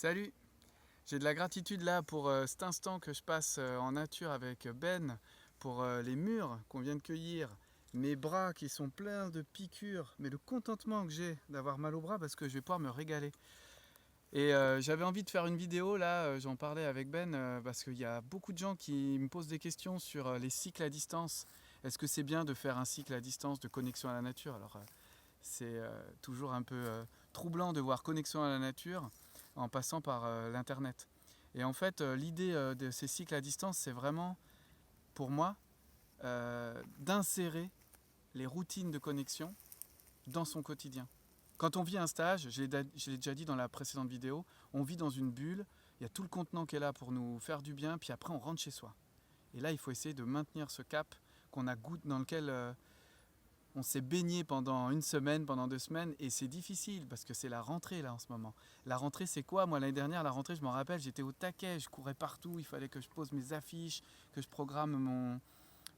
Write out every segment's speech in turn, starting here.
Salut! J'ai de la gratitude là pour cet instant que je passe en nature avec Ben, pour les mûres qu'on vient de cueillir, mes bras qui sont pleins de piqûres, mais le contentement que j'ai d'avoir mal au bras parce que je vais pouvoir me régaler. Et j'avais envie de faire une vidéo là, j'en parlais avec Ben, parce qu'il y a beaucoup de gens qui me posent des questions sur les cycles à distance. Est-ce que c'est bien de faire un cycle à distance de connexion à la nature? Alors c'est toujours un peu troublant de voir connexion à la nature en passant par l'internet. Et en fait, l'idée de ces cycles à distance, c'est vraiment, pour moi, d'insérer les routines de connexion dans son quotidien. Quand on vit un stage, je l'ai déjà dit dans la précédente vidéo, on vit dans une bulle, il y a tout le contenant qui est là pour nous faire du bien, puis après on rentre chez soi. Et là, il faut essayer de maintenir ce cap dans lequel on s'est baigné pendant une semaine, pendant 2 semaines, et c'est difficile parce que c'est la rentrée là en ce moment. La rentrée, c'est quoi? Moi, l'année dernière, la rentrée, je m'en rappelle, j'étais au taquet, je courais partout, il fallait que je pose mes affiches, que je programme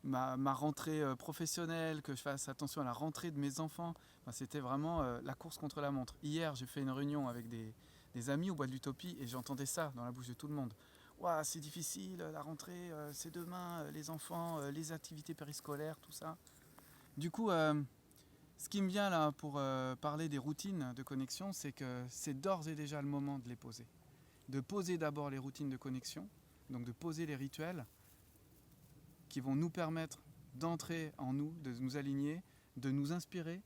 ma rentrée professionnelle, que je fasse attention à la rentrée de mes enfants. Enfin, c'était vraiment la course contre la montre. Hier, j'ai fait une réunion avec des amis au Bois de l'Utopie et j'entendais ça dans la bouche de tout le monde. Ouah, c'est difficile, la rentrée, c'est demain, les enfants, les activités périscolaires, tout ça. Du coup, ce qui me vient là pour parler des routines de connexion, c'est que c'est d'ores et déjà le moment de les poser. De poser d'abord les routines de connexion, donc de poser les rituels qui vont nous permettre d'entrer en nous, de nous aligner, de nous inspirer,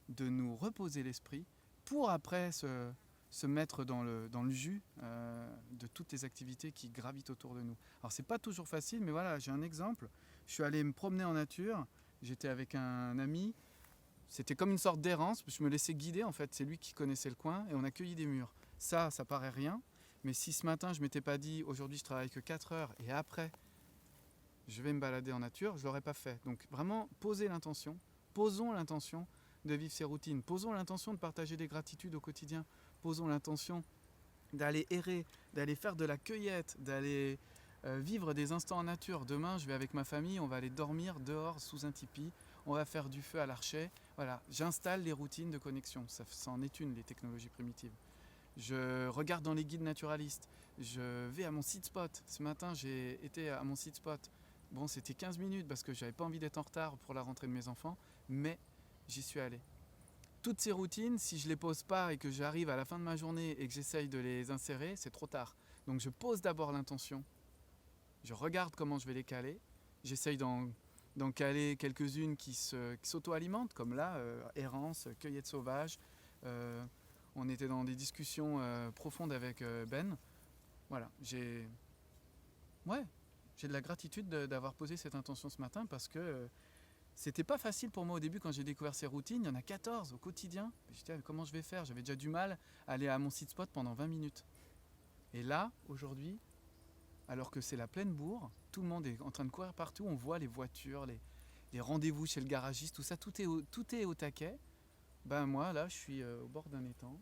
de nous reposer l'esprit, pour après se mettre dans le jus de toutes les activités qui gravitent autour de nous. Alors c'est pas toujours facile, mais voilà, j'ai un exemple. Je suis allé me promener en nature, j'étais avec un ami, c'était comme une sorte d'errance, je me laissais guider en fait, c'est lui qui connaissait le coin et on a cueilli des mûres. Ça paraît rien, mais si ce matin je m'étais pas dit aujourd'hui je travaille que 4 heures et après je vais me balader en nature, je l'aurais pas fait. Donc vraiment poser l'intention, posons l'intention de vivre ces routines, posons l'intention de partager des gratitudes au quotidien, posons l'intention d'aller errer, d'aller faire de la cueillette, d'aller vivre des instants en nature. Demain, je vais avec ma famille, on va aller dormir dehors sous un tipi, on va faire du feu à l'archet. Voilà, j'installe les routines de connexion. Ça en est une, les technologies primitives. Je regarde dans les guides naturalistes. Je vais à mon site spot. Ce matin, j'ai été à mon site spot. Bon, c'était 15 minutes parce que j'avais pas envie d'être en retard pour la rentrée de mes enfants, mais j'y suis allé. Toutes ces routines, si je ne les pose pas et que j'arrive à la fin de ma journée et que j'essaye de les insérer, c'est trop tard. Donc je pose d'abord l'intention, je regarde comment je vais les caler, j'essaye d'en caler quelques-unes qui s'auto-alimentent, comme là, errance, cueillette sauvage. On était dans des discussions profondes avec Ben. Voilà, ouais, j'ai de la gratitude d'avoir posé cette intention ce matin parce que c'était pas facile pour moi au début quand j'ai découvert ces routines. Il y en a 14 au quotidien. J'étais comment je vais faire? J'avais déjà du mal à aller à mon site spot pendant 20 minutes. Et là, aujourd'hui, alors que c'est la pleine bourre, tout le monde est en train de courir partout, on voit les voitures, les rendez-vous chez le garagiste, tout ça, tout est au taquet. Ben moi, là, je suis au bord d'un étang,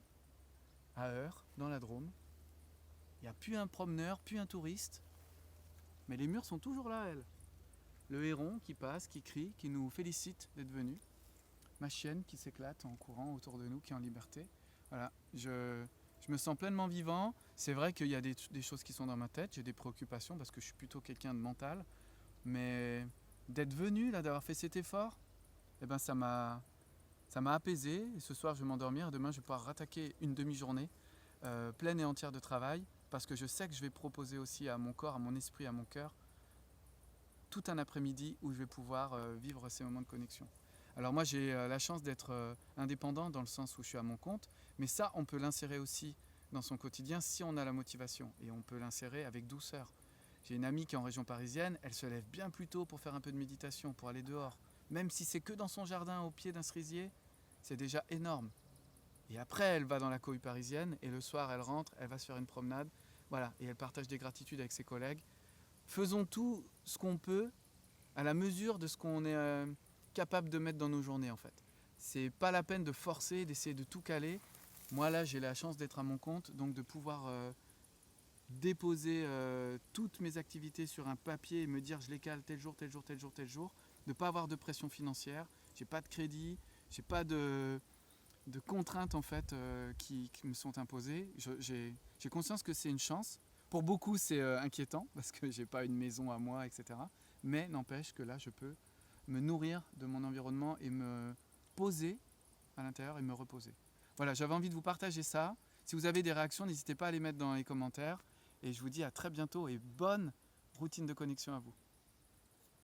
à Heure, dans la Drôme. Il n'y a plus un promeneur, plus un touriste. Mais les murs sont toujours là, elles. Le héron qui passe, qui crie, qui nous félicite d'être venu. Ma chienne qui s'éclate en courant autour de nous, qui est en liberté. Voilà, je me sens pleinement vivant. C'est vrai qu'il y a des choses qui sont dans ma tête, j'ai des préoccupations parce que je suis plutôt quelqu'un de mental. Mais d'être venu, là, d'avoir fait cet effort, eh ben, ça m'a apaisé. Et ce soir, je vais m'endormir et demain, je vais pouvoir rattaquer une demi-journée pleine et entière de travail parce que je sais que je vais proposer aussi à mon corps, à mon esprit, à mon cœur tout un après-midi où je vais pouvoir vivre ces moments de connexion. Alors moi j'ai la chance d'être indépendant dans le sens où je suis à mon compte, mais ça on peut l'insérer aussi dans son quotidien si on a la motivation et on peut l'insérer avec douceur. J'ai une amie qui est en région parisienne, elle se lève bien plus tôt pour faire un peu de méditation, pour aller dehors. Même si c'est que dans son jardin au pied d'un cerisier, c'est déjà énorme. Et après elle va dans la cohue parisienne et le soir elle rentre, elle va se faire une promenade, voilà, et elle partage des gratitudes avec ses collègues. Faisons tout ce qu'on peut à la mesure de ce qu'on est capable de mettre dans nos journées en fait. C'est pas la peine de forcer, d'essayer de tout caler. Moi là j'ai la chance d'être à mon compte, donc de pouvoir déposer toutes mes activités sur un papier et me dire je les cale tel jour, tel jour, tel jour, tel jour, de ne pas avoir de pression financière, j'ai pas de crédit, j'ai pas de de contraintes en fait qui me sont imposées. J'ai conscience que c'est une chance. Pour beaucoup, c'est inquiétant parce que j'ai pas une maison à moi, etc. Mais n'empêche que là, je peux me nourrir de mon environnement et me poser à l'intérieur et me reposer. Voilà, j'avais envie de vous partager ça. Si vous avez des réactions, n'hésitez pas à les mettre dans les commentaires. Et je vous dis à très bientôt et bonne routine de connexion à vous.